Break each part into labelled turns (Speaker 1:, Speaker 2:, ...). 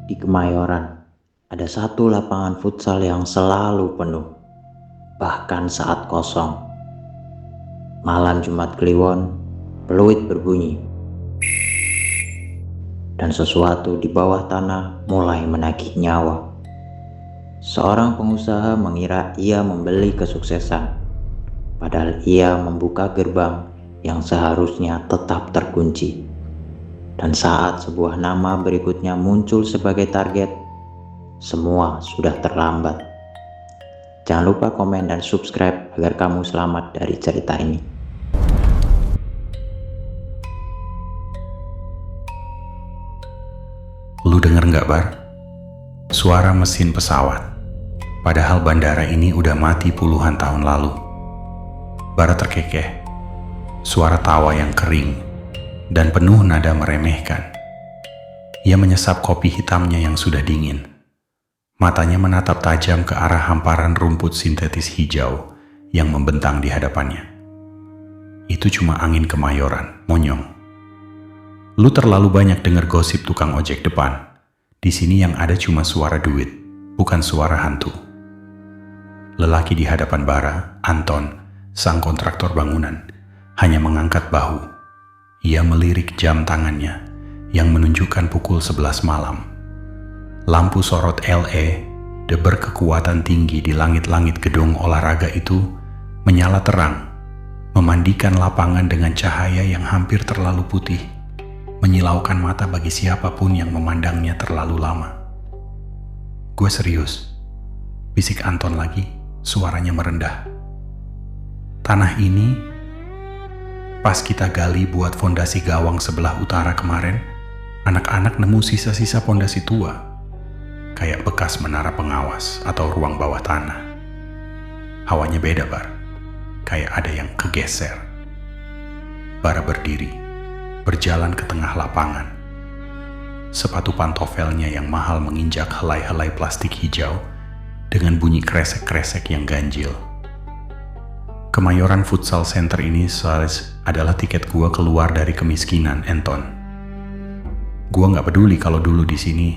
Speaker 1: Di Kemayoran, ada satu lapangan futsal yang selalu penuh, bahkan saat kosong. Malam Jumat Kliwon, peluit berbunyi, dan sesuatu di bawah tanah mulai menagih nyawa. Seorang pengusaha mengira ia membeli kesuksesan, padahal ia membuka gerbang yang seharusnya tetap terkunci. Dan saat sebuah nama berikutnya muncul sebagai target, semua sudah terlambat. Jangan lupa komen dan subscribe agar kamu selamat dari cerita ini.
Speaker 2: Lu denger nggak, Bar? Suara mesin pesawat. Padahal bandara ini udah mati puluhan tahun lalu. Bara terkekeh. Suara tawa yang kering dan penuh nada meremehkan. Ia menyesap kopi hitamnya yang sudah dingin. Matanya menatap tajam ke arah hamparan rumput sintetis hijau yang membentang di hadapannya. Itu cuma angin Kemayoran, monyong. Lu terlalu banyak denger gosip tukang ojek depan. Di sini yang ada cuma suara duit, bukan suara hantu. Lelaki di hadapan Bara, Anton, sang kontraktor bangunan, hanya mengangkat bahu. Ia melirik jam tangannya yang menunjukkan pukul 11 malam. Lampu sorot LED berkekuatan tinggi di langit-langit gedung olahraga itu menyala terang, memandikan lapangan dengan cahaya yang hampir terlalu putih, menyilaukan mata bagi siapapun yang memandangnya terlalu lama. "Gue serius," bisik Anton lagi, suaranya merendah. "Tanah ini pas kita gali buat fondasi gawang sebelah utara kemarin, anak-anak nemu sisa-sisa fondasi tua, kayak bekas menara pengawas atau ruang bawah tanah. Hawanya beda, Bar. Kayak ada yang kegeser." Bara berdiri, berjalan ke tengah lapangan. Sepatu pantofelnya yang mahal menginjak helai-helai plastik hijau dengan bunyi kresek-kresek yang ganjil. Kemayoran Futsal Center ini adalah tiket gua keluar dari kemiskinan, Anton. Gua nggak peduli kalau dulu di sini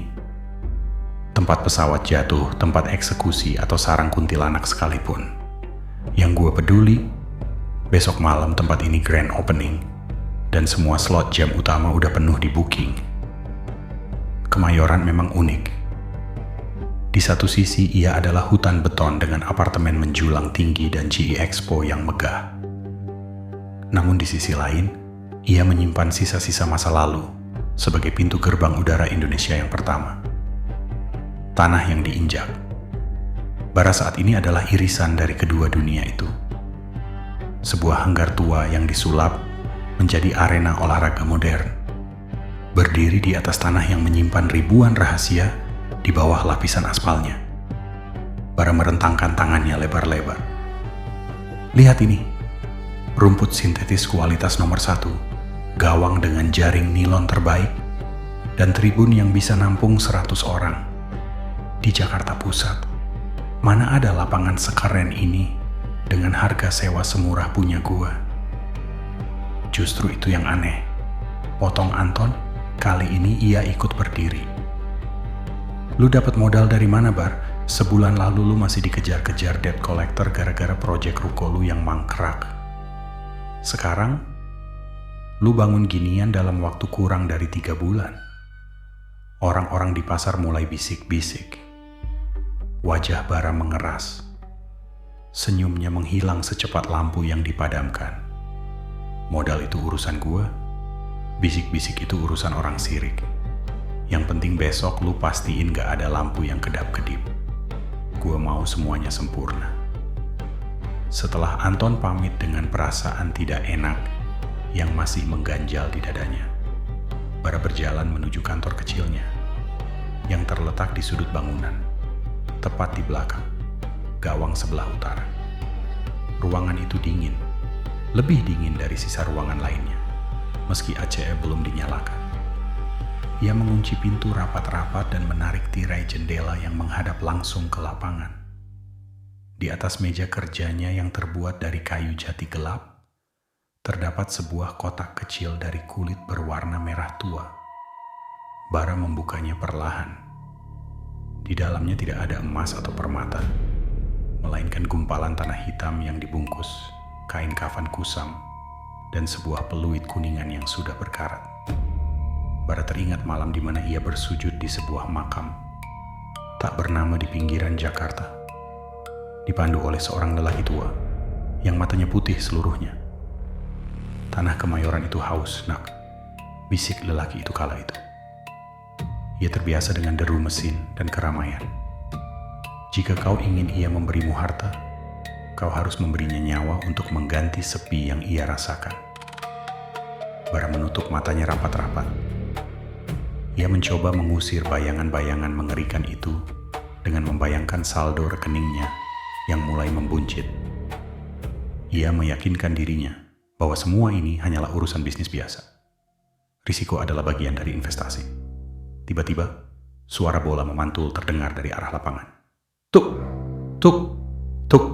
Speaker 2: tempat pesawat jatuh, tempat eksekusi, atau sarang kuntilanak sekalipun. Yang gua peduli, besok malam tempat ini grand opening dan semua slot jam utama udah penuh di booking. Kemayoran memang unik. Di satu sisi ia adalah hutan beton dengan apartemen menjulang tinggi dan GE Expo yang megah. Namun di sisi lain, ia menyimpan sisa-sisa masa lalu sebagai pintu gerbang udara Indonesia yang pertama. Tanah yang diinjak. Bara saat ini adalah irisan dari kedua dunia itu. Sebuah hanggar tua yang disulap menjadi arena olahraga modern. Berdiri di atas tanah yang menyimpan ribuan rahasia di bawah lapisan aspalnya. Bara merentangkan tangannya lebar-lebar. "Lihat ini, rumput sintetis kualitas nomor 1, gawang dengan jaring nilon terbaik, dan tribun yang bisa nampung 100 orang. Di Jakarta Pusat, mana ada lapangan sekeren ini dengan harga sewa semurah punya gua?" Justru itu yang aneh. Potong Anton, kali ini ia ikut berdiri. "Lu dapat modal dari mana, Bar? Sebulan lalu lu masih dikejar-kejar debt collector gara-gara proyek ruko lu yang mangkrak. Sekarang, lu bangun ginian dalam waktu kurang dari 3 bulan. Orang-orang di pasar mulai bisik-bisik. Wajah Bara mengeras. Senyumnya menghilang secepat lampu yang dipadamkan. "Modal itu urusan gua, bisik-bisik itu urusan orang sirik. Yang penting besok lu pastiin gak ada lampu yang kedap-kedip. Gua mau semuanya sempurna." Setelah Anton pamit dengan perasaan tidak enak yang masih mengganjal di dadanya, Bara berjalan menuju kantor kecilnya yang terletak di sudut bangunan, tepat di belakang gawang sebelah utara. Ruangan itu dingin, lebih dingin dari sisa ruangan lainnya, meski ACE belum dinyalakan. Ia mengunci pintu rapat-rapat dan menarik tirai jendela yang menghadap langsung ke lapangan. Di atas meja kerjanya yang terbuat dari kayu jati gelap, terdapat sebuah kotak kecil dari kulit berwarna merah tua. Bara membukanya perlahan, Di dalamnya tidak ada emas atau permata, melainkan gumpalan tanah hitam yang dibungkus, kain kafan kusam, dan sebuah peluit kuningan yang sudah berkarat. Bara teringat malam di mana ia bersujud di sebuah makam, tak bernama di pinggiran Jakarta, dipandu oleh seorang lelaki tua, yang matanya putih seluruhnya. Tanah Kemayoran itu haus, nak, bisik lelaki itu kala itu. Ia terbiasa dengan deru mesin dan keramaian. Jika kau ingin ia memberimu harta, kau harus memberinya nyawa untuk mengganti sepi yang ia rasakan. Bara menutup matanya rapat-rapat. Ia mencoba mengusir bayangan-bayangan mengerikan itu dengan membayangkan saldo rekeningnya yang mulai membuncit. Ia meyakinkan dirinya bahwa semua ini hanyalah urusan bisnis biasa. Risiko adalah bagian dari investasi. Tiba-tiba, suara bola memantul terdengar dari arah lapangan. Tuk, tuk, tuk.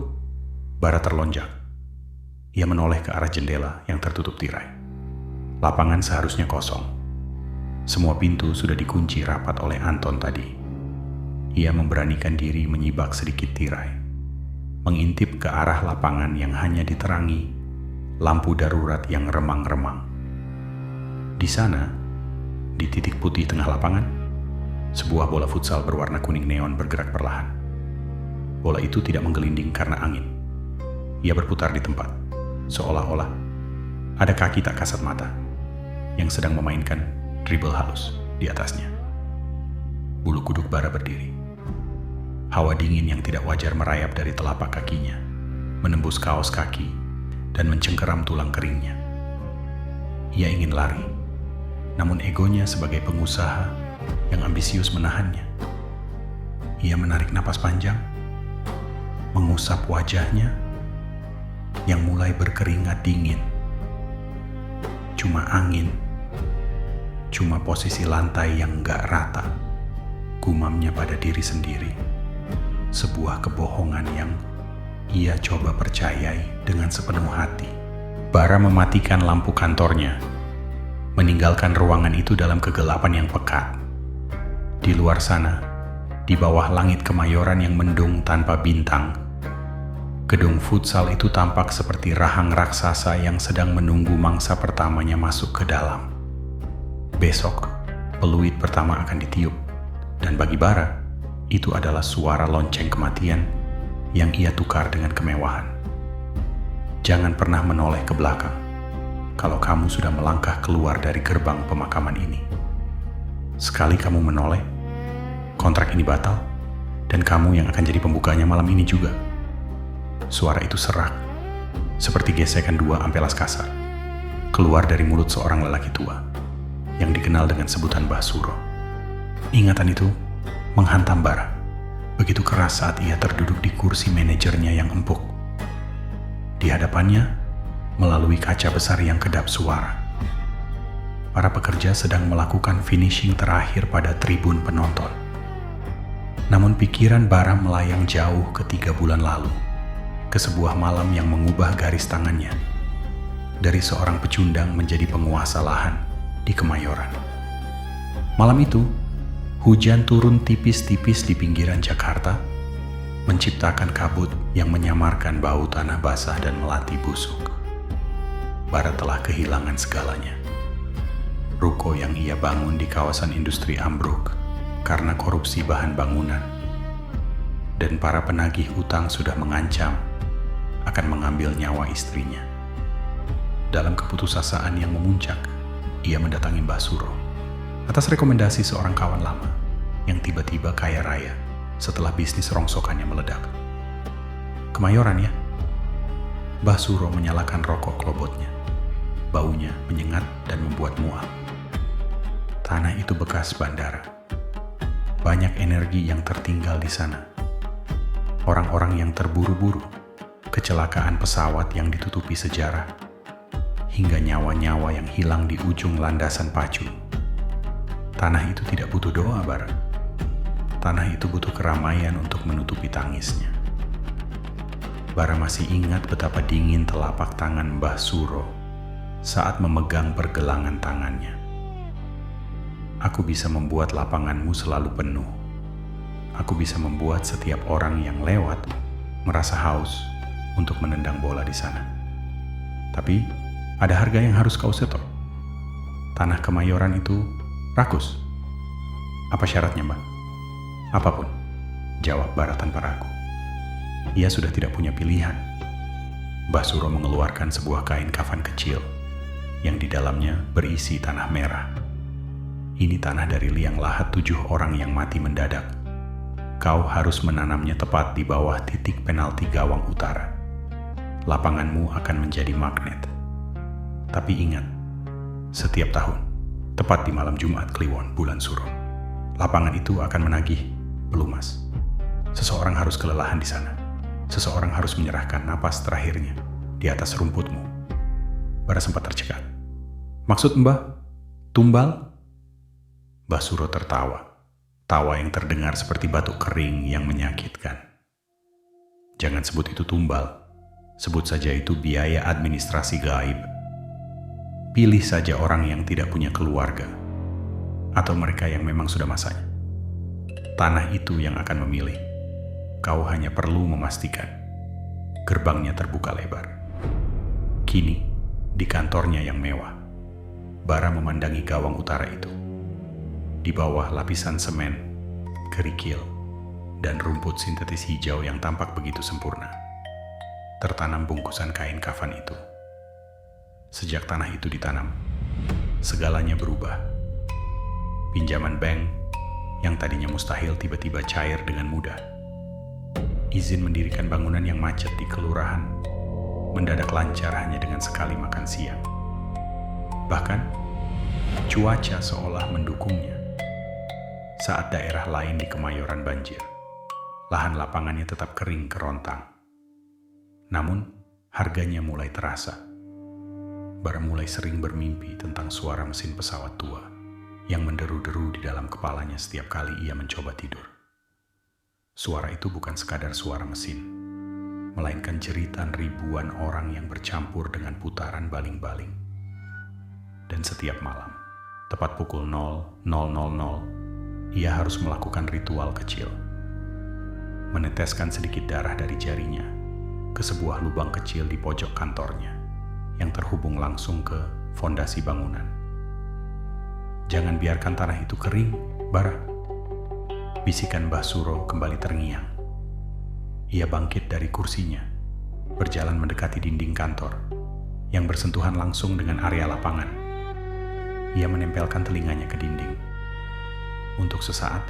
Speaker 2: Bara terlonjak. Ia menoleh ke arah jendela yang tertutup tirai. Lapangan seharusnya kosong. Semua pintu sudah dikunci rapat oleh Anton tadi. Ia memberanikan diri menyibak sedikit tirai, mengintip ke arah lapangan yang hanya diterangi lampu darurat yang remang-remang. Di sana, di titik putih tengah lapangan, sebuah bola futsal berwarna kuning neon bergerak perlahan. Bola itu tidak menggelinding karena angin. Ia berputar di tempat, seolah-olah ada kaki tak kasat mata yang sedang memainkan dribble halus di atasnya. Bulu kuduk Bara berdiri. Hawa dingin yang tidak wajar merayap dari telapak kakinya, menembus kaos kaki dan mencengkeram tulang keringnya. Ia ingin lari, namun egonya sebagai pengusaha yang ambisius menahannya. Ia menarik napas panjang, mengusap wajahnya yang mulai berkeringat dingin. Cuma angin, cuma posisi lantai yang gak rata, gumamnya pada diri sendiri. Sebuah kebohongan yang ia coba percayai dengan sepenuh hati. Bara mematikan lampu kantornya, meninggalkan ruangan itu dalam kegelapan yang pekat. Di luar sana, di bawah langit Kemayoran yang mendung tanpa bintang, gedung futsal itu tampak seperti rahang raksasa yang sedang menunggu mangsa pertamanya masuk ke dalam. Besok, peluit pertama akan ditiup, dan bagi Bara, itu adalah suara lonceng kematian yang ia tukar dengan kemewahan. Jangan pernah menoleh ke belakang kalau kamu sudah melangkah keluar dari gerbang pemakaman ini. Sekali kamu menoleh, kontrak ini batal, dan kamu yang akan jadi pembukanya malam ini juga. Suara itu serak, seperti gesekan dua ampelas kasar, keluar dari mulut seorang lelaki tua, yang dikenal dengan sebutan Mbah Suro. Ingatan itu menghantam Bara, begitu keras saat ia terduduk di kursi manajernya yang empuk. Di hadapannya, melalui kaca besar yang kedap suara, para pekerja sedang melakukan finishing terakhir pada tribun penonton. Namun pikiran Bara melayang jauh ke 3 bulan lalu, ke sebuah malam yang mengubah garis tangannya dari seorang pecundang menjadi penguasa lahan di Kemayoran. Malam itu, hujan turun tipis-tipis di pinggiran Jakarta, menciptakan kabut yang menyamarkan bau tanah basah dan melati busuk. Bara telah kehilangan segalanya. Ruko yang ia bangun di kawasan industri ambruk karena korupsi bahan bangunan, dan para penagih utang sudah mengancam akan mengambil nyawa istrinya. Dalam keputusasaan yang memuncak, ia mendatangi Mbah Suro atas rekomendasi seorang kawan lama yang tiba-tiba kaya raya setelah bisnis rongsokannya meledak. Kemayoran ya? Mbah Suro menyalakan rokok klobotnya. Baunya menyengat dan membuat mual. Tanah itu bekas bandara. Banyak energi yang tertinggal di sana. Orang-orang yang terburu-buru, kecelakaan pesawat yang ditutupi sejarah, hingga nyawa-nyawa yang hilang di ujung landasan pacu. Tanah itu tidak butuh doa, Bara. Tanah itu butuh keramaian untuk menutupi tangisnya. Bara masih ingat betapa dingin telapak tangan Mbah Suro saat memegang pergelangan tangannya. Aku bisa membuat lapanganmu selalu penuh. aku bisa membuat setiap orang yang lewat merasa haus untuk menendang bola di sana. Tapi ada harga yang harus kau setor. Tanah Kemayoran itu rakus. Apa syaratnya, Mbak? Apapun, jawab Bara tanpa ragu. Ia sudah tidak punya pilihan. Mbah Suro mengeluarkan sebuah kain kafan kecil yang di dalamnya berisi tanah merah. Ini tanah dari liang lahat 7 orang yang mati mendadak. Kau harus menanamnya tepat di bawah titik penalti gawang utara. Lapanganmu akan menjadi magnet. Tapi ingat, setiap tahun, tepat di malam Jumat Kliwon bulan Suro, lapangan itu akan menagih pelumas. Seseorang harus kelelahan di sana. Seseorang harus menyerahkan napas terakhirnya di atas rumputmu. Bara sempat tercekat. Maksud Mbah, tumbal? Mbah Suro tertawa. Tawa yang terdengar seperti batuk kering yang menyakitkan. Jangan sebut itu tumbal. Sebut saja itu biaya administrasi gaib. Pilih saja orang yang tidak punya keluarga. Atau mereka yang memang sudah masanya. Tanah itu yang akan memilih. Kau hanya perlu memastikan gerbangnya terbuka lebar. Kini, di kantornya yang mewah, Bara memandangi gawang utara itu. Di bawah lapisan semen, kerikil, dan rumput sintetis hijau yang tampak begitu sempurna, tertanam bungkusan kain kafan itu. Sejak tanah itu ditanam, segalanya berubah. Pinjaman bank yang tadinya mustahil tiba-tiba cair dengan mudah. Izin mendirikan bangunan yang macet di kelurahan mendadak lancar hanya dengan sekali makan siang. Bahkan, cuaca seolah mendukungnya. Saat daerah lain di Kemayoran banjir, lahan lapangannya tetap kering kerontang. Namun, harganya mulai terasa. Bara mulai sering bermimpi tentang suara mesin pesawat tua yang menderu-deru di dalam kepalanya setiap kali ia mencoba tidur. Suara itu bukan sekadar suara mesin, melainkan jeritan ribuan orang yang bercampur dengan putaran baling-baling. Dan setiap malam, tepat pukul 00.00, ia harus melakukan ritual kecil. Meneteskan sedikit darah dari jarinya ke sebuah lubang kecil di pojok kantornya yang terhubung langsung ke fondasi bangunan. Jangan biarkan tanah itu kering, Bara. Bisikan Mbah Suro kembali terngiang. Ia bangkit dari kursinya, berjalan mendekati dinding kantor yang bersentuhan langsung dengan area lapangan. Ia menempelkan telinganya ke dinding. Untuk sesaat,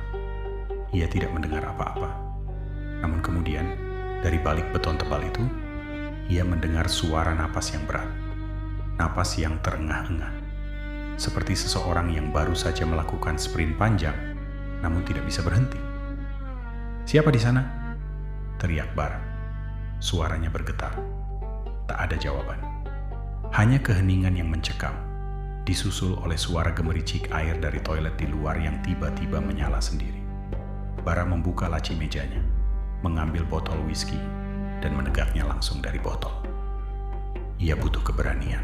Speaker 2: ia tidak mendengar apa-apa. Namun kemudian, dari balik beton tebal itu, ia mendengar suara napas yang berat. Napas yang terengah-engah. Seperti seseorang yang baru saja melakukan sprint panjang, namun tidak bisa berhenti. "Siapa di sana?" teriak Bara. Suaranya bergetar. Tak ada jawaban. Hanya keheningan yang mencekam, disusul oleh suara gemericik air dari toilet di luar yang tiba-tiba menyala sendiri. Bara membuka laci mejanya, mengambil botol whisky, dan menegaknya langsung dari botol. Ia butuh keberanian.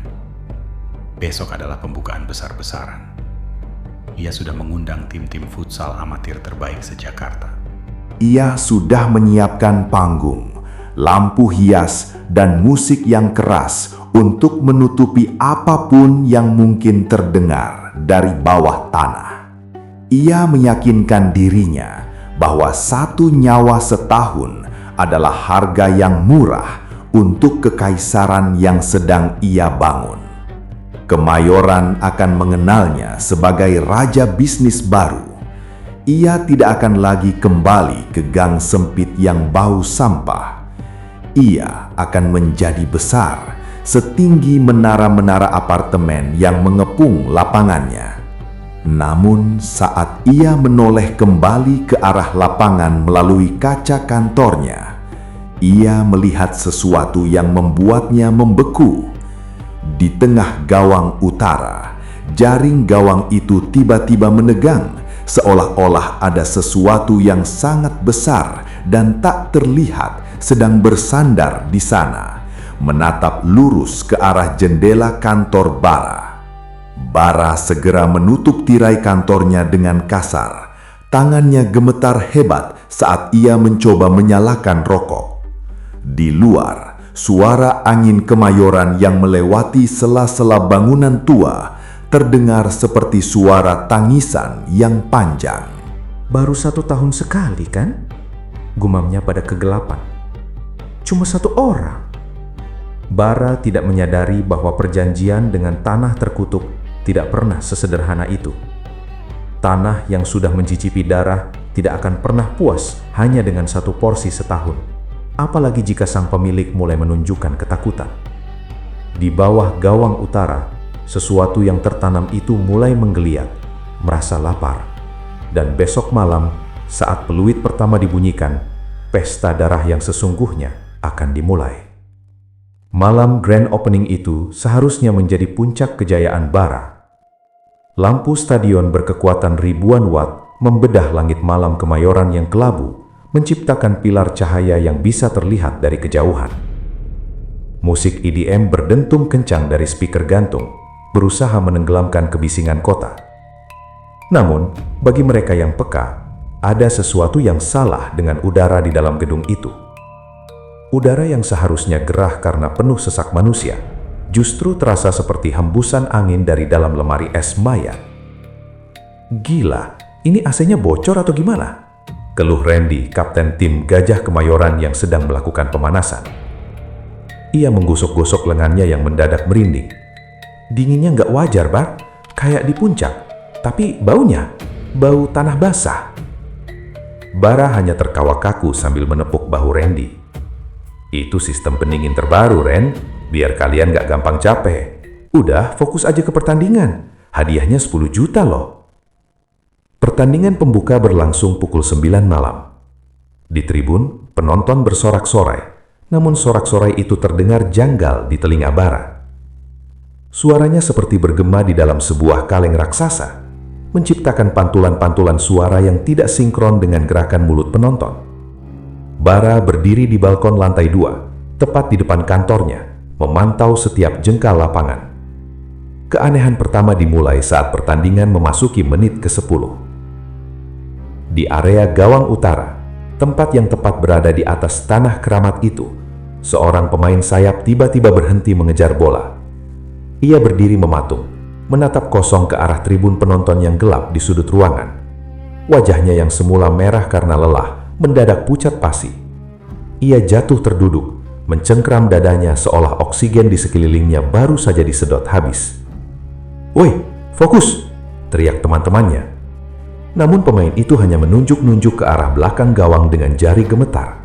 Speaker 2: Besok adalah pembukaan besar-besaran. Ia sudah mengundang tim-tim futsal amatir terbaik se-Jakarta.
Speaker 3: Ia sudah menyiapkan panggung, lampu hias, dan musik yang keras untuk menutupi apapun yang mungkin terdengar dari bawah tanah. Ia meyakinkan dirinya bahwa 1 nyawa setahun adalah harga yang murah untuk kekaisaran yang sedang ia bangun. Kemayoran akan mengenalnya sebagai raja bisnis baru. Ia tidak akan lagi kembali ke gang sempit yang bau sampah. Ia akan menjadi besar, setinggi menara-menara apartemen yang mengepung lapangannya. Namun saat ia menoleh kembali ke arah lapangan melalui kaca kantornya, ia melihat sesuatu yang membuatnya membeku. Di tengah gawang utara, jaring gawang itu tiba-tiba menegang, seolah-olah ada sesuatu yang sangat besar dan tak terlihat sedang bersandar di sana, menatap lurus ke arah jendela kantor Bara. Bara segera menutup tirai kantornya dengan kasar, Tangannya gemetar hebat saat ia mencoba menyalakan rokok. Di luar, suara angin Kemayoran yang melewati sela-sela bangunan tua terdengar seperti suara tangisan yang panjang.
Speaker 4: Baru 1 tahun sekali kan? Gumamnya pada kegelapan. Cuma 1 orang. Bara tidak menyadari bahwa perjanjian dengan tanah terkutuk tidak pernah sesederhana itu. Tanah yang sudah mencicipi darah tidak akan pernah puas hanya dengan 1 porsi setahun. Apalagi jika sang pemilik mulai menunjukkan ketakutan. Di bawah gawang utara, sesuatu yang tertanam itu mulai menggeliat, merasa lapar. Dan besok malam, saat peluit pertama dibunyikan, pesta darah yang sesungguhnya akan dimulai. Malam grand opening itu seharusnya menjadi puncak kejayaan Bara. Lampu stadion berkekuatan ribuan watt membedah langit malam Kemayoran yang kelabu, menciptakan pilar cahaya yang bisa terlihat dari kejauhan. Musik EDM berdentum kencang dari speaker gantung, berusaha menenggelamkan kebisingan kota. Namun, bagi mereka yang peka, ada sesuatu yang salah dengan udara di dalam gedung itu. Udara yang seharusnya gerah karena penuh sesak manusia, justru terasa seperti hembusan angin dari dalam lemari es mayat. Gila, ini AC-nya bocor atau gimana? Keluh Randy, kapten tim Gajah Kemayoran yang sedang melakukan pemanasan. Ia menggosok-gosok lengannya yang mendadak merinding. Dinginnya nggak wajar, Bar. Kayak di puncak. Tapi baunya, bau tanah basah. Bara hanya tertawa kaku sambil menepuk bahu Randy. Itu sistem pendingin terbaru, Ren. Biar kalian gak gampang capek. Udah, fokus aja ke pertandingan. Hadiahnya 10 juta loh. Pertandingan pembuka berlangsung pukul 9 malam. Di tribun, penonton bersorak-sorai. Namun sorak-sorai itu terdengar janggal di telinga Bara. Suaranya seperti bergema di dalam sebuah kaleng raksasa, menciptakan pantulan-pantulan suara yang tidak sinkron dengan gerakan mulut penonton. Bara berdiri di balkon lantai 2, tepat di depan kantornya, memantau setiap jengkal lapangan. Keanehan pertama dimulai saat pertandingan memasuki menit ke-10. Di area gawang utara, tempat yang tepat berada di atas tanah keramat itu, seorang pemain sayap tiba-tiba berhenti mengejar bola. Ia berdiri mematung, menatap kosong ke arah tribun penonton yang gelap di sudut ruangan. Wajahnya yang semula merah karena lelah, mendadak pucat pasi. Ia jatuh terduduk, mencengkram dadanya seolah oksigen di sekelilingnya baru saja disedot habis. "Woi, fokus!" teriak teman-temannya. Namun pemain itu hanya menunjuk-nunjuk ke arah belakang gawang dengan jari gemetar.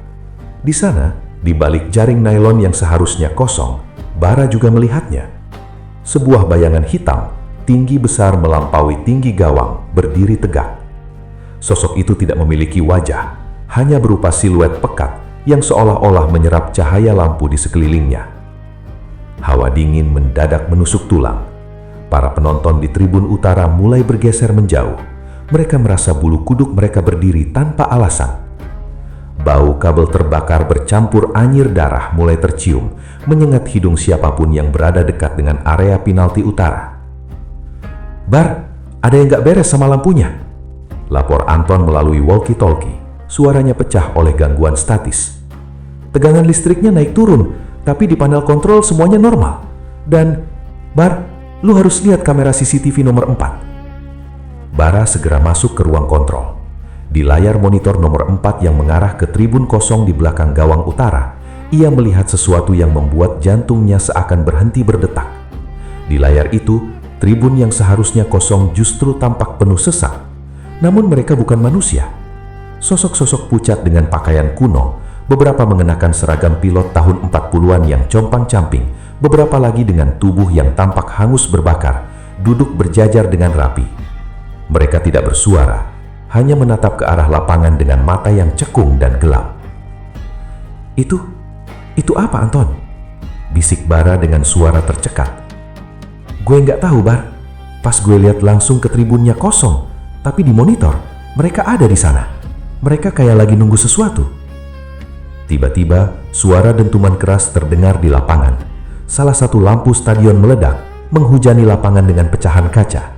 Speaker 4: Di sana, di balik jaring nailon yang seharusnya kosong, Bara juga melihatnya. Sebuah bayangan hitam, tinggi besar melampaui tinggi gawang, berdiri tegak. Sosok itu tidak memiliki wajah, hanya berupa siluet pekat yang seolah-olah menyerap cahaya lampu di sekelilingnya. Hawa dingin mendadak menusuk tulang. Para penonton di tribun utara mulai bergeser menjauh. Mereka merasa bulu kuduk mereka berdiri tanpa alasan. Bau kabel terbakar bercampur anyir darah mulai tercium, menyengat hidung siapapun yang berada dekat dengan area penalti utara. "Bar, ada yang gak beres sama lampunya," lapor Anton melalui walkie-talkie. Suaranya pecah oleh gangguan statis. Tegangan listriknya naik turun, tapi di panel kontrol semuanya normal. Dan, Bar, lu harus lihat kamera CCTV nomor 4. Bara segera masuk ke ruang kontrol. Di layar monitor nomor 4 yang mengarah ke tribun kosong di belakang gawang utara, ia melihat sesuatu yang membuat jantungnya seakan berhenti berdetak. Di layar itu, tribun yang seharusnya kosong justru tampak penuh sesak. Namun mereka bukan manusia. Sosok-sosok pucat dengan pakaian kuno, beberapa mengenakan seragam pilot tahun 40-an yang compang-camping, beberapa lagi dengan tubuh yang tampak hangus berbakar, duduk berjajar dengan rapi. Mereka tidak bersuara, hanya menatap ke arah lapangan dengan mata yang cekung dan gelap. Itu apa, Anton?" bisik Bara dengan suara tercekat. "Gue nggak tahu, Bar. Pas gue lihat langsung ke tribunnya kosong, tapi di monitor, mereka ada di sana. Mereka kayak lagi nunggu sesuatu." Tiba-tiba, suara dentuman keras terdengar di lapangan. Salah satu lampu stadion meledak, menghujani lapangan dengan pecahan kaca.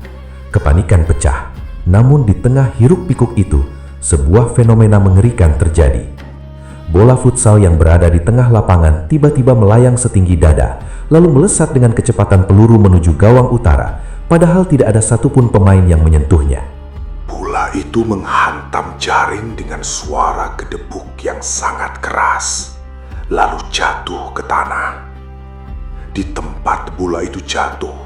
Speaker 4: Kepanikan pecah. Namun di tengah hiruk-pikuk itu, sebuah fenomena mengerikan terjadi. Bola futsal yang berada di tengah lapangan tiba-tiba melayang setinggi dada, lalu melesat dengan kecepatan peluru menuju gawang utara, padahal tidak ada satupun pemain yang menyentuhnya.
Speaker 3: Bola itu menghantam jaring dengan suara gedebuk yang sangat keras, lalu jatuh ke tanah. Di tempat bola itu jatuh,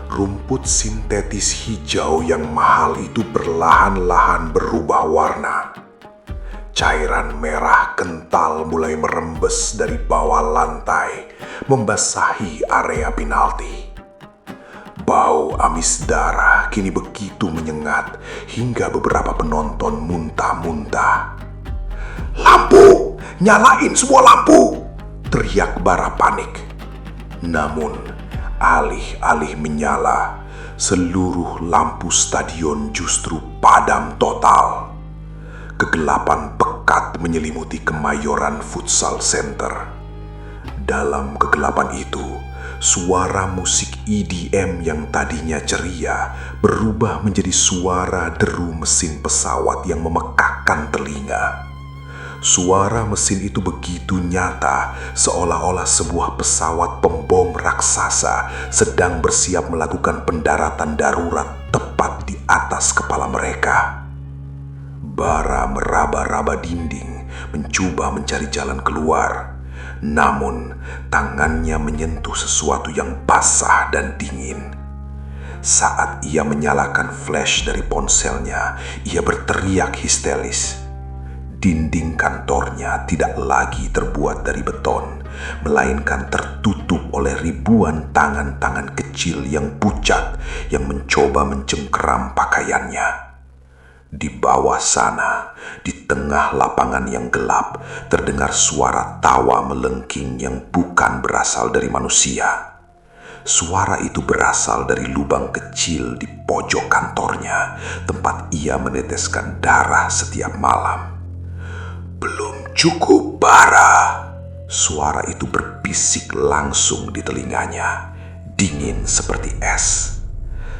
Speaker 3: rumput sintetis hijau yang mahal itu perlahan-lahan berubah warna. Cairan merah kental mulai merembes dari bawah lantai, membasahi area penalti. Bau amis darah kini begitu menyengat hingga beberapa penonton muntah-muntah. "Lampu! Nyalain semua lampu!" teriak Bara panik. Namun, alih-alih menyala, seluruh lampu stadion justru padam total. Kegelapan pekat menyelimuti Kemayoran Futsal Center. Dalam kegelapan itu, suara musik EDM yang tadinya ceria berubah menjadi suara deru mesin pesawat yang memekakkan telinga. Suara mesin itu begitu nyata, seolah-olah sebuah pesawat pembom raksasa sedang bersiap melakukan pendaratan darurat tepat di atas kepala mereka. Bara meraba-raba dinding, mencoba mencari jalan keluar. Namun, tangannya menyentuh sesuatu yang basah dan dingin. Saat ia menyalakan flash dari ponselnya, ia berteriak histeris. Dinding kantornya tidak lagi terbuat dari beton, melainkan tertutup oleh ribuan tangan-tangan kecil yang pucat yang mencoba mencengkeram pakaiannya. Di bawah sana, di tengah lapangan yang gelap, terdengar suara tawa melengking yang bukan berasal dari manusia. Suara itu berasal dari lubang kecil di pojok kantornya, tempat ia meneteskan darah setiap malam. "Belum cukup, Bara," suara itu berbisik langsung di telinganya, dingin seperti es.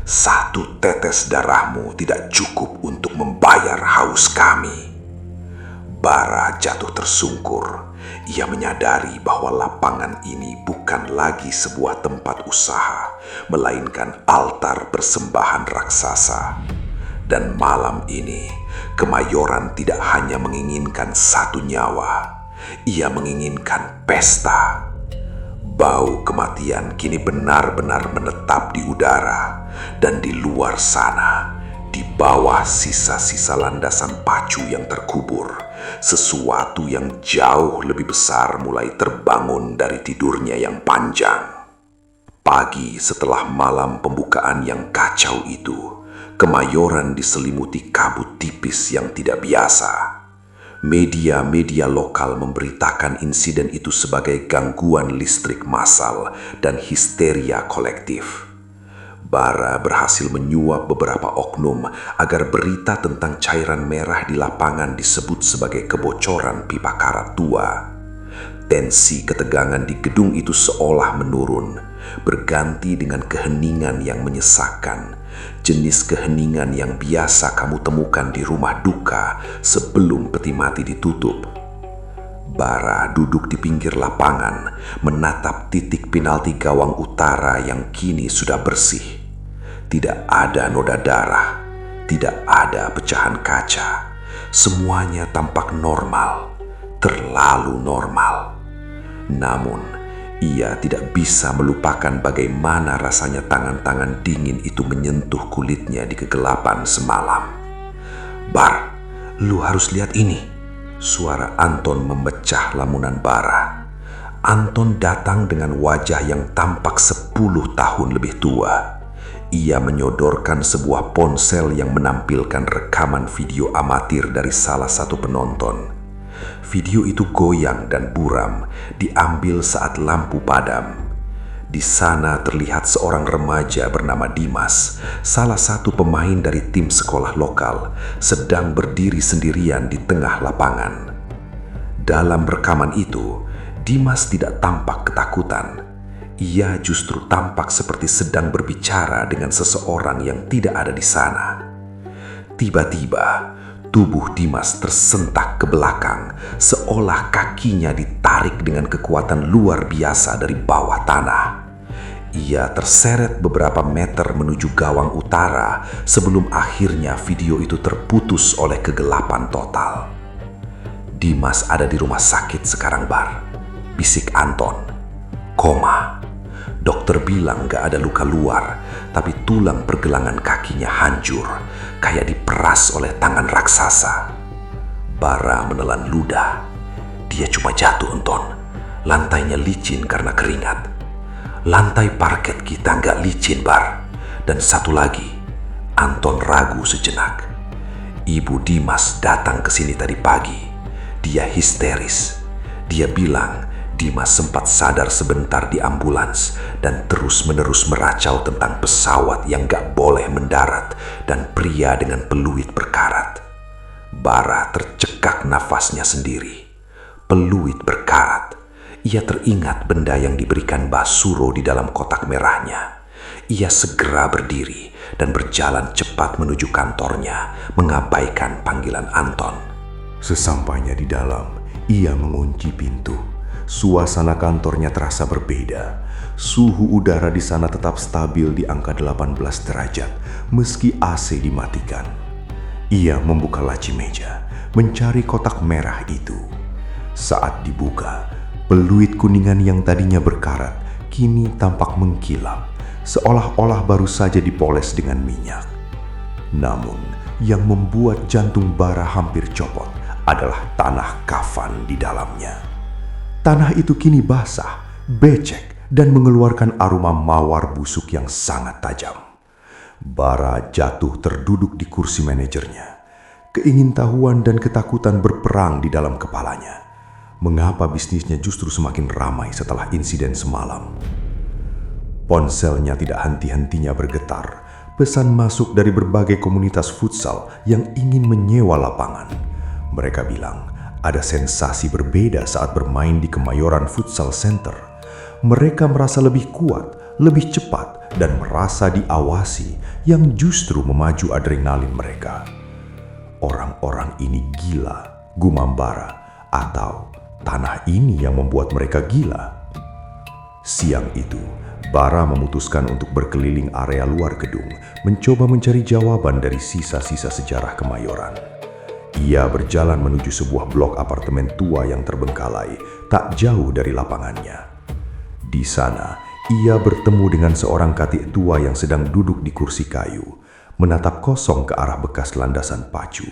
Speaker 3: "Satu tetes darahmu tidak cukup untuk membayar haus kami." Bara jatuh tersungkur. Ia menyadari bahwa lapangan ini bukan lagi sebuah tempat usaha, melainkan altar persembahan raksasa. Dan malam ini, Kemayoran tidak hanya menginginkan satu nyawa, ia menginginkan pesta. Bau kematian kini benar-benar menetap di udara, dan di luar sana, di bawah sisa-sisa landasan pacu yang terkubur, sesuatu yang jauh lebih besar mulai terbangun dari tidurnya yang panjang. Pagi setelah malam pembukaan yang kacau itu, Kemayoran diselimuti kabut tipis yang tidak biasa. Media-media lokal memberitakan insiden itu sebagai gangguan listrik massal dan histeria kolektif. Bara berhasil menyuap beberapa oknum agar berita tentang cairan merah di lapangan disebut sebagai kebocoran pipa karat tua. Tensi ketegangan di gedung itu seolah menurun, berganti dengan keheningan yang menyesakkan. Jenis keheningan yang biasa kamu temukan di rumah duka sebelum peti mati ditutup. Bara duduk di pinggir lapangan, menatap titik penalti gawang utara yang kini sudah bersih. Tidak ada noda darah, tidak ada pecahan kaca. Semuanya tampak normal, terlalu normal. Namun, ia tidak bisa melupakan bagaimana rasanya tangan-tangan dingin itu menyentuh kulitnya di kegelapan semalam. "Bar, lu harus lihat ini," suara Anton memecah lamunan Bara. Anton datang dengan wajah yang tampak 10 tahun lebih tua. Ia menyodorkan sebuah ponsel yang menampilkan rekaman video amatir dari salah satu penonton. Video itu goyang dan buram, diambil saat lampu padam. Di sana terlihat seorang remaja bernama Dimas, salah satu pemain dari tim sekolah lokal, sedang berdiri sendirian di tengah lapangan. Dalam rekaman itu, Dimas tidak tampak ketakutan. Ia justru tampak seperti sedang berbicara dengan seseorang yang tidak ada di sana. Tiba-tiba, tubuh Dimas tersentak ke belakang, seolah kakinya ditarik dengan kekuatan luar biasa dari bawah tanah. Ia terseret beberapa meter menuju gawang utara sebelum akhirnya video itu terputus oleh kegelapan total. Dimas ada di rumah sakit sekarang, Bar, bisik Anton. Koma. Dokter bilang gak ada luka luar, tapi tulang pergelangan kakinya hancur, kayak diperas oleh tangan raksasa. Bara menelan ludah. Dia cuma jatuh, Anton. Lantainya licin karena keringat. Lantai parket kita gak licin, Bar. Dan satu lagi, Anton ragu sejenak. Ibu Dimas datang ke sini tadi pagi. Dia histeris. Dia bilang Dimas sempat sadar sebentar di ambulans dan terus-menerus meracau tentang pesawat yang gak boleh mendarat dan pria dengan peluit berkarat. Bara tercekak nafasnya sendiri. Peluit berkarat. Ia teringat benda yang diberikan Mbah Suro di dalam kotak merahnya. Ia segera berdiri dan berjalan cepat menuju kantornya, mengabaikan panggilan Anton.
Speaker 5: Sesampainya di dalam, ia mengunci pintu. Suasana kantornya terasa berbeda. Suhu udara di sana tetap stabil di angka 18 derajat, meski AC dimatikan. Ia membuka laci meja, mencari kotak merah itu. Saat dibuka, peluit kuningan yang tadinya berkarat, kini tampak mengkilap, seolah-olah baru saja dipoles dengan minyak. Namun, yang membuat jantung Bara hampir copot adalah tanah kafan di dalamnya. Tanah itu kini basah, becek, dan mengeluarkan aroma mawar busuk yang sangat tajam. Bara jatuh terduduk di kursi manajernya. Keingintahuan dan ketakutan berperang di dalam kepalanya. Mengapa bisnisnya justru semakin ramai setelah insiden semalam? Ponselnya tidak henti-hentinya bergetar. Pesan masuk dari berbagai komunitas futsal yang ingin menyewa lapangan. Mereka bilang ada sensasi berbeda saat bermain di Kemayoran Futsal Center. Mereka merasa lebih kuat, lebih cepat, dan merasa diawasi yang justru memaju adrenalin mereka. Orang-orang ini gila, gumam Bara, atau tanah ini yang membuat mereka gila. Siang itu, Bara memutuskan untuk berkeliling area luar gedung, mencoba mencari jawaban dari sisa-sisa sejarah Kemayoran. Ia berjalan menuju sebuah blok apartemen tua yang terbengkalai, tak jauh dari lapangannya. Di sana, ia bertemu dengan seorang kakek tua yang sedang duduk di kursi kayu, menatap kosong ke arah bekas landasan pacu.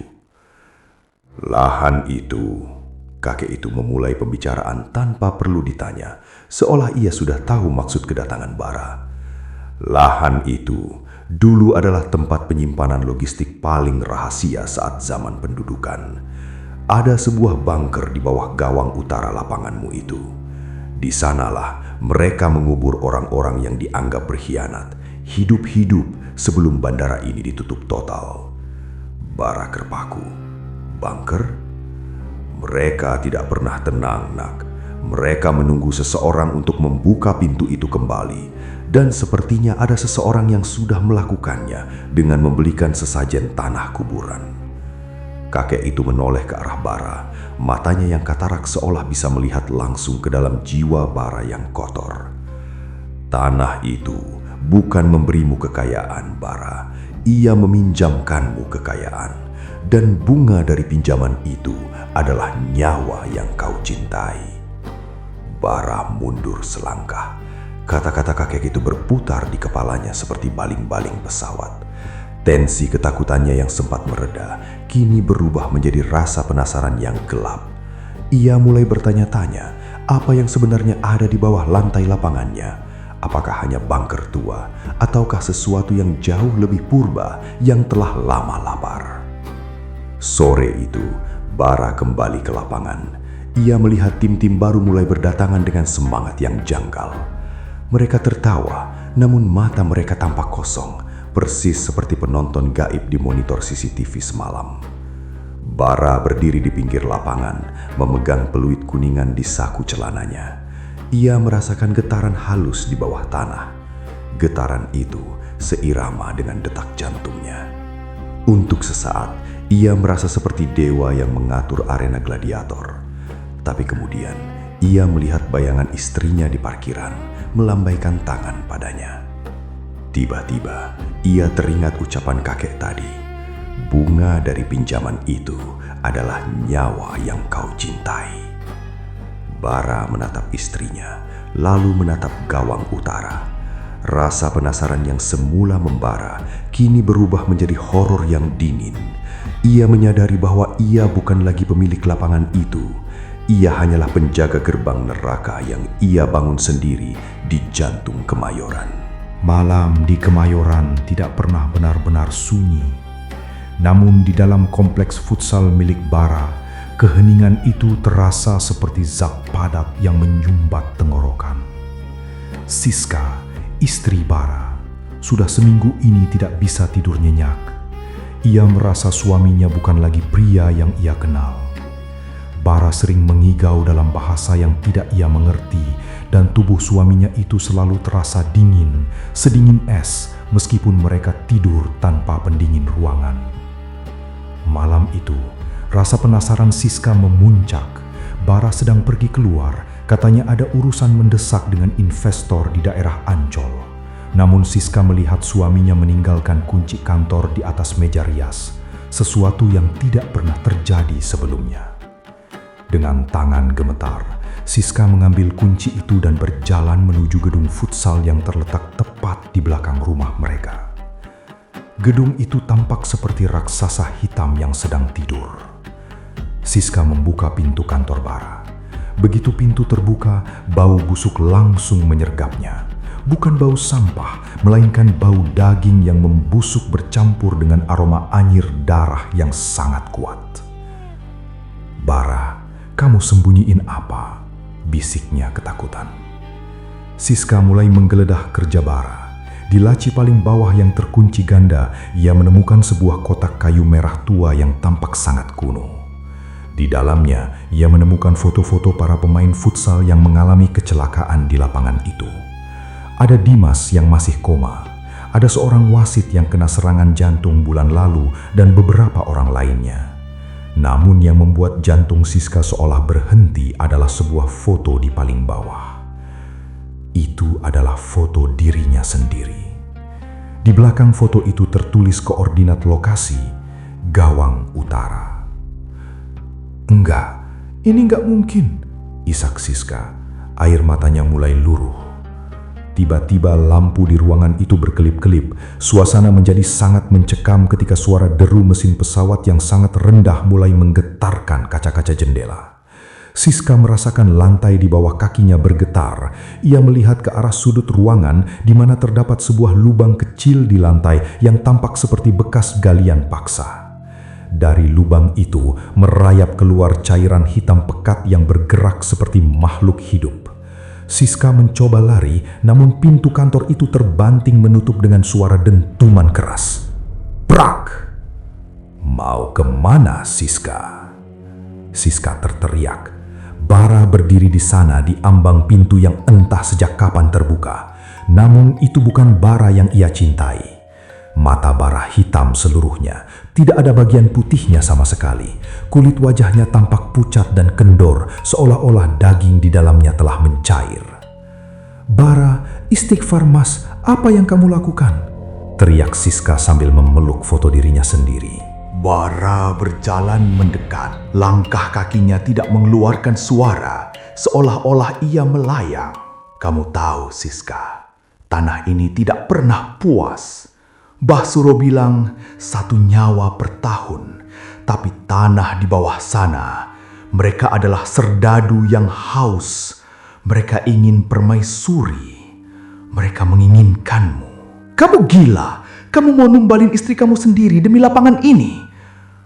Speaker 5: Lahan itu, kakek itu memulai pembicaraan tanpa perlu ditanya, seolah ia sudah tahu maksud kedatangan Bara. Lahan itu dulu adalah tempat penyimpanan logistik paling rahasia saat zaman pendudukan. Ada sebuah bunker di bawah gawang utara lapanganmu itu. Di sanalah mereka mengubur orang-orang yang dianggap berkhianat, hidup-hidup sebelum bandara ini ditutup total. Bara terpaku. Bunker? Mereka tidak pernah tenang, Nak. Mereka menunggu seseorang untuk membuka pintu itu kembali. Dan sepertinya ada seseorang yang sudah melakukannya dengan membelikan sesajen tanah kuburan. Kakek itu menoleh ke arah Bara, matanya yang katarak seolah bisa melihat langsung ke dalam jiwa Bara yang kotor. Tanah itu bukan memberimu kekayaan, Bara. Ia meminjamkanmu kekayaan. Dan bunga dari pinjaman itu adalah nyawa yang kau cintai. Bara mundur selangkah. Kata-kata kakek itu berputar di kepalanya seperti baling-baling pesawat. Tensi ketakutannya yang sempat mereda, kini berubah menjadi rasa penasaran yang gelap. Ia mulai bertanya-tanya, apa yang sebenarnya ada di bawah lantai lapangannya? Apakah hanya bunker tua, ataukah sesuatu yang jauh lebih purba yang telah lama lapar? Sore itu, Bara kembali ke lapangan. Ia melihat tim-tim baru mulai berdatangan dengan semangat yang janggal. Mereka tertawa, namun mata mereka tampak kosong, persis seperti penonton gaib di monitor CCTV semalam. Bara berdiri di pinggir lapangan, memegang peluit kuningan di saku celananya. Ia merasakan getaran halus di bawah tanah. Getaran itu seirama dengan detak jantungnya. Untuk sesaat, ia merasa seperti dewa yang mengatur arena gladiator. Tapi kemudian, ia melihat bayangan istrinya di parkiran, melambaikan tangan padanya. Tiba-tiba, ia teringat ucapan kakek tadi. Bunga dari pinjaman itu adalah nyawa yang kau cintai. Bara menatap istrinya, lalu menatap gawang utara. Rasa penasaran yang semula membara, kini berubah menjadi horor yang dingin. Ia menyadari bahwa ia bukan lagi pemilik lapangan itu. Ia hanyalah penjaga gerbang neraka yang ia bangun sendiri di jantung Kemayoran.
Speaker 3: Malam di Kemayoran tidak pernah benar-benar sunyi. Namun di dalam kompleks futsal milik Bara, keheningan itu terasa seperti zat padat yang menyumbat tenggorokan. Siska, istri Bara, sudah seminggu ini tidak bisa tidur nyenyak. Ia merasa suaminya bukan lagi pria yang ia kenal. Bara sering mengigau dalam bahasa yang tidak ia mengerti, dan tubuh suaminya itu selalu terasa dingin, sedingin es, meskipun mereka tidur tanpa pendingin ruangan. Malam itu, rasa penasaran Siska memuncak. Bara sedang pergi keluar, katanya ada urusan mendesak dengan investor di daerah Ancol. Namun Siska melihat suaminya meninggalkan kunci kantor di atas meja rias, sesuatu yang tidak pernah terjadi sebelumnya. Dengan tangan gemetar, Siska mengambil kunci itu dan berjalan menuju gedung futsal yang terletak tepat di belakang rumah mereka. Gedung itu tampak seperti raksasa hitam yang sedang tidur. Siska membuka pintu kantor Bara. Begitu pintu terbuka, bau busuk langsung menyergapnya. Bukan bau sampah, melainkan bau daging yang membusuk bercampur dengan aroma anyir darah yang sangat kuat. "Bara, kamu sembunyiin apa?" bisiknya ketakutan. Siska mulai menggeledah kerja Bara. Di laci paling bawah yang terkunci ganda, ia menemukan sebuah kotak kayu merah tua yang tampak sangat kuno. Di dalamnya, ia menemukan foto-foto para pemain futsal yang mengalami kecelakaan di lapangan itu. Ada Dimas yang masih koma, ada seorang wasit yang kena serangan jantung bulan lalu, dan beberapa orang lainnya. Namun yang membuat jantung Siska seolah berhenti adalah sebuah foto di paling bawah. Itu adalah foto dirinya sendiri. Di belakang foto itu tertulis koordinat lokasi, Gawang Utara. "Enggak, ini enggak mungkin," isak Siska. Air matanya mulai luruh. Tiba-tiba lampu di ruangan itu berkelip-kelip. Suasana menjadi sangat mencekam ketika suara deru mesin pesawat yang sangat rendah mulai menggetarkan kaca-kaca jendela. Siska merasakan lantai di bawah kakinya bergetar. Ia melihat ke arah sudut ruangan di mana terdapat sebuah lubang kecil di lantai yang tampak seperti bekas galian paksa. Dari lubang itu merayap keluar cairan hitam pekat yang bergerak seperti makhluk hidup. Siska mencoba lari, namun pintu kantor itu terbanting menutup dengan suara dentuman keras. Brak! "Mau kemana, Siska?" Siska terteriak. Bara berdiri di sana di ambang pintu yang entah sejak kapan terbuka. Namun itu bukan Bara yang ia cintai. Mata Bara hitam seluruhnya, tidak ada bagian putihnya sama sekali. Kulit wajahnya tampak pucat dan kendor, seolah-olah daging di dalamnya telah mencair. "Bara, istighfar Mas, apa yang kamu lakukan?" teriak Siska sambil memeluk foto dirinya sendiri. Bara berjalan mendekat, langkah kakinya tidak mengeluarkan suara, seolah-olah ia melayang. "Kamu tahu, Siska, tanah ini tidak pernah puas. Mbah Suro bilang 1 nyawa per tahun, tapi tanah di bawah sana, mereka adalah serdadu yang haus. Mereka ingin permaisuri. Mereka menginginkanmu. Kamu gila, kamu mau numbalin istri kamu sendiri demi lapangan ini."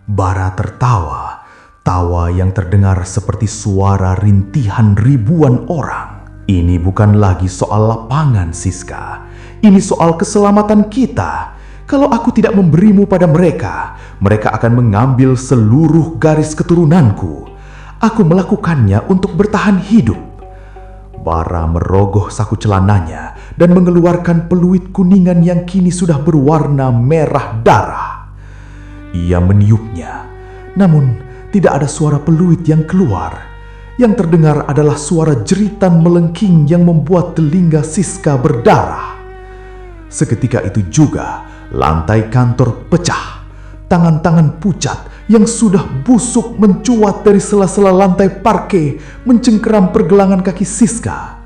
Speaker 3: Bara tertawa, tawa yang terdengar seperti suara rintihan ribuan orang. "Ini bukan lagi soal lapangan, Siska. Ini soal keselamatan kita. Kalau aku tidak memberimu pada mereka, mereka akan mengambil seluruh garis keturunanku. Aku melakukannya untuk bertahan hidup." Bara merogoh saku celananya dan mengeluarkan peluit kuningan yang kini sudah berwarna merah darah.
Speaker 5: Ia meniupnya, namun tidak ada suara peluit yang keluar. Yang terdengar adalah suara jeritan melengking yang membuat telinga Siska berdarah. Seketika itu juga lantai kantor pecah. Tangan-tangan pucat yang sudah busuk mencuat dari sela-sela lantai parke mencengkeram pergelangan kaki Siska.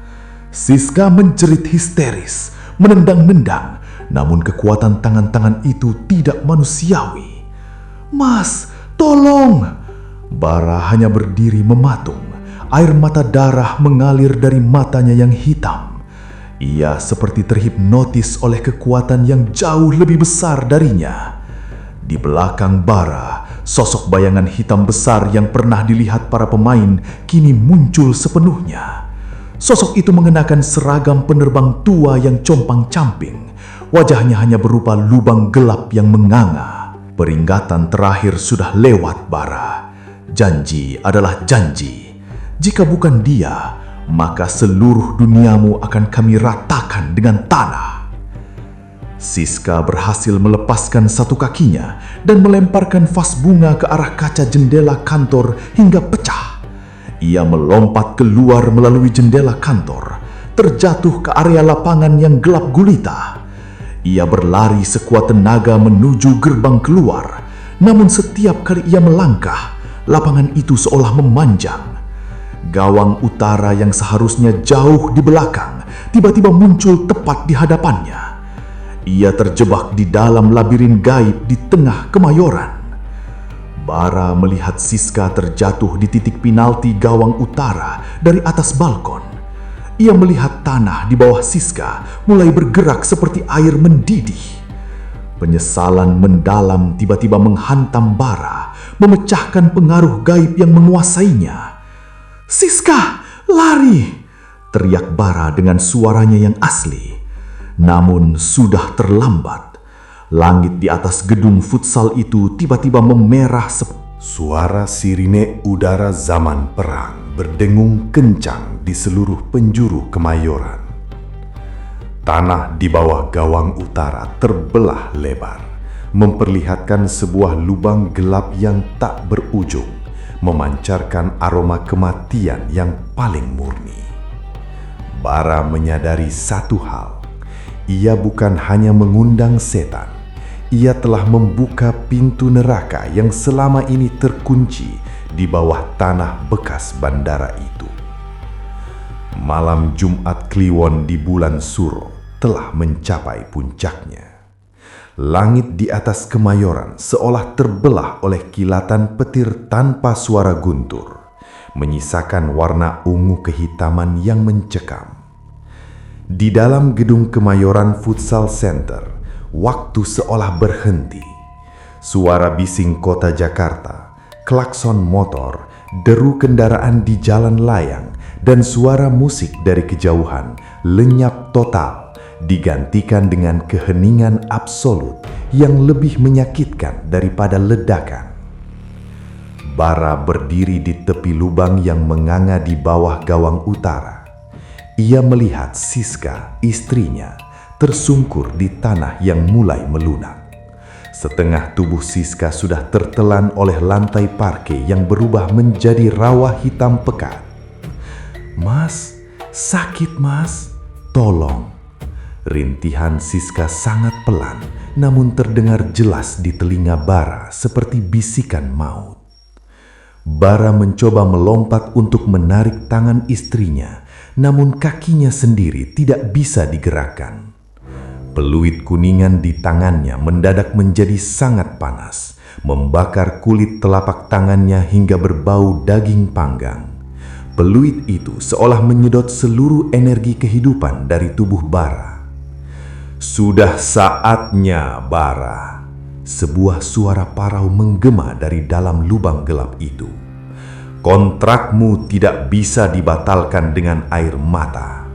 Speaker 5: Siska menjerit histeris, menendang-nendang, namun kekuatan tangan-tangan itu tidak manusiawi. "Mas, tolong!" Bara hanya berdiri mematung. Air mata darah mengalir dari matanya yang hitam. Ia seperti terhipnotis oleh kekuatan yang jauh lebih besar darinya. Di belakang Bara, sosok bayangan hitam besar yang pernah dilihat para pemain kini muncul sepenuhnya. Sosok itu mengenakan seragam penerbang tua yang compang-camping. Wajahnya hanya berupa lubang gelap yang menganga. Peringatan terakhir sudah lewat, Bara. Janji adalah janji. Jika bukan dia, maka seluruh duniamu akan kami ratakan dengan tanah. Siska berhasil melepaskan satu kakinya dan melemparkan vas bunga ke arah kaca jendela kantor hingga pecah. Ia melompat keluar melalui jendela kantor, terjatuh ke area lapangan yang gelap gulita. Ia berlari sekuat tenaga menuju gerbang keluar, namun setiap kali ia melangkah, lapangan itu seolah memanjang. Gawang utara yang seharusnya jauh di belakang tiba-tiba muncul tepat di hadapannya. Ia terjebak di dalam labirin gaib di tengah Kemayoran. Bara melihat Siska terjatuh di titik penalti gawang utara dari atas balkon. Ia melihat tanah di bawah Siska mulai bergerak seperti air mendidih. Penyesalan mendalam tiba-tiba menghantam Bara, memecahkan pengaruh gaib yang menguasainya. "Siska, lari!" teriak Bara dengan suaranya yang asli. Namun sudah terlambat. Langit di atas gedung futsal itu tiba-tiba memerah. Suara sirine udara zaman perang berdengung kencang di seluruh penjuru Kemayoran. Tanah di bawah gawang utara terbelah lebar, memperlihatkan sebuah lubang gelap yang tak berujung, memancarkan aroma kematian yang paling murni. Bara menyadari satu hal. Ia bukan hanya mengundang setan, ia telah membuka pintu neraka yang selama ini terkunci di bawah tanah bekas bandara itu. Malam Jumat Kliwon di bulan Suro telah mencapai puncaknya. Langit di atas Kemayoran seolah terbelah oleh kilatan petir tanpa suara guntur, menyisakan warna ungu kehitaman yang mencekam. Di dalam gedung Kemayoran Futsal Center, waktu seolah berhenti. Suara bising kota Jakarta, klakson motor, deru kendaraan di jalan layang, dan suara musik dari kejauhan lenyap total, digantikan dengan keheningan absolut yang lebih menyakitkan daripada ledakan. Bara berdiri di tepi lubang yang menganga di bawah gawang utara. Ia melihat Siska, istrinya, tersungkur di tanah yang mulai melunak. Setengah tubuh Siska sudah tertelan oleh lantai parke yang berubah menjadi rawa hitam pekat. "Mas, sakit mas, tolong." Rintihan Siska sangat pelan, namun terdengar jelas di telinga Bara seperti bisikan maut. Bara mencoba melompat untuk menarik tangan istrinya, namun kakinya sendiri tidak bisa digerakkan. Peluit kuningan di tangannya mendadak menjadi sangat panas, membakar kulit telapak tangannya hingga berbau daging panggang. Peluit itu seolah menyedot seluruh energi kehidupan dari tubuh Bara. "Sudah saatnya, Bara." Sebuah suara parau menggema dari dalam lubang gelap itu. "Kontrakmu tidak bisa dibatalkan dengan air mata."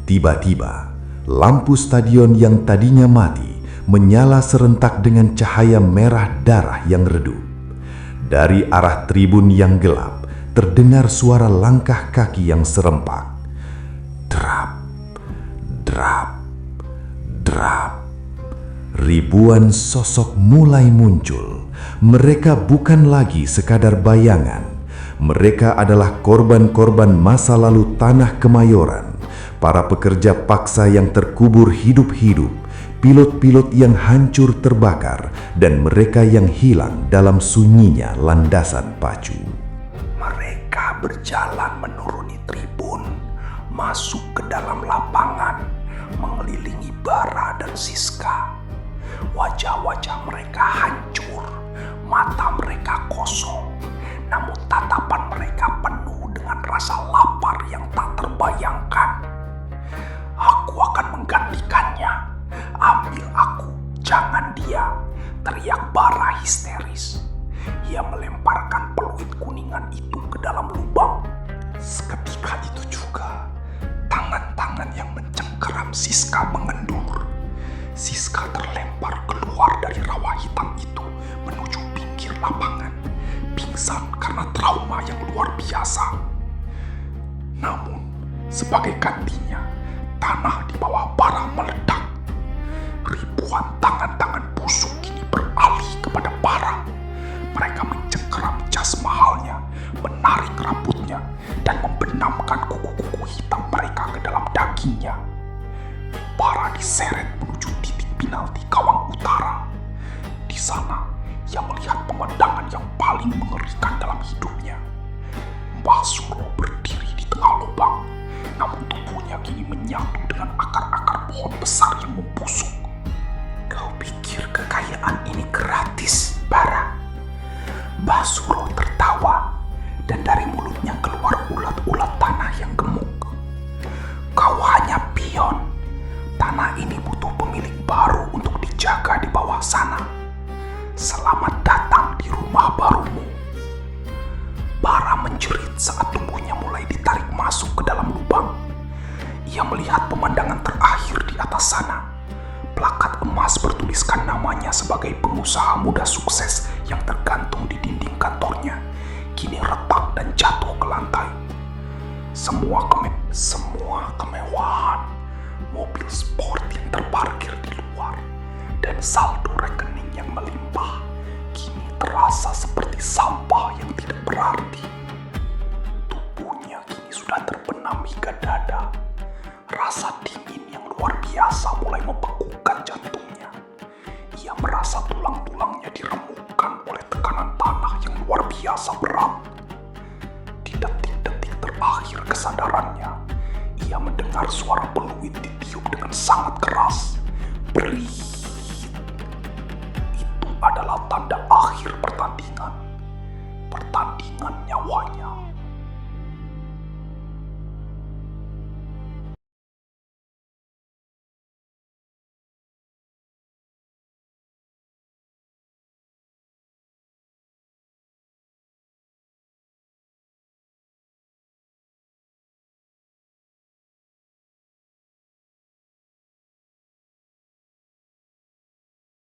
Speaker 5: Tiba-tiba, lampu stadion yang tadinya mati menyala serentak dengan cahaya merah darah yang redup. Dari arah tribun yang gelap, terdengar suara langkah kaki yang serempak. Drap, drap, drap. ribuan sosok mulai muncul. Mereka bukan lagi sekadar bayangan. Mereka adalah korban-korban masa lalu tanah Kemayoran, para pekerja paksa yang terkubur hidup-hidup, pilot-pilot yang hancur terbakar, dan mereka yang hilang dalam sunyinya landasan pacu.
Speaker 6: Mereka berjalan menuruni tribun, masuk ke dalam lapangan, mengelilingi Bara dan Siska. Wajah-wajah mereka hancur, mata mereka kosong, namun tatapan mereka penuh dengan rasa lapar yang tak terbayangkan. Aku akan menggantikannya. Ambil aku, jangan dia, teriak Bara histeris. Ia melemparkan peluit kuningan itu ke dalam lubang. Seketika itu juga, tangan-tangan yang mencengkeram Siska mengendur. Siska terlempar keluar dari rawa hitam itu menuju pinggir lapangan, pingsan karena trauma yang luar biasa. Namun, sebagai gantinya, tanah di bawah Bara meledak. Ribuan tangan-tangan busuk kini beralih kepada Bara. Mereka mencengkeram jas mahalnya, menarik rambutnya, dan membenamkan kuku-kuku hitam mereka ke dalam dagingnya. Bara diseret menuju titik penalti gawang utara. Di sana, ia melihat pemandangan yang paling mengerikan dalam hidupnya. Mbah Suro berdiri di tengah lubang, namun tubuhnya kini menyatu dengan akar-akar pohon besar yang membusuk. Kau pikir kekayaan ini gratis, Bara? Mbah Suro tertawa, dan dari mulutnya keluar ulat-ulat tanah yang gemuk. Kau hanya pion. Tanah ini butuh pemilik baru untuk dijaga di bawah sana. Selamat datang di rumah barumu. Bara menjerit saat tubuhnya mulai ditarik masuk ke dalam lubang. Ia melihat pemandangan terakhir di atas sana. Plakat emas bertuliskan namanya sebagai pengusaha muda sukses yang tergantung di dinding kantornya, kini retak dan jatuh ke lantai. Semua kemewahan, mobil sport yang terparkir di luar, dan saldo rekening yang melimpah kini terasa seperti sampah yang tidak berarti. Tubuhnya kini sudah terbenam hingga dada. Rasa dingin yang luar biasa mulai membekukan jantungnya. Ia merasa tulang-tulangnya diremukkan oleh tekanan tanah yang luar biasa berat. Di detik-detik terakhir kesadarannya, ia mendengar suara peluit ditiup dengan sangat keras. Beri!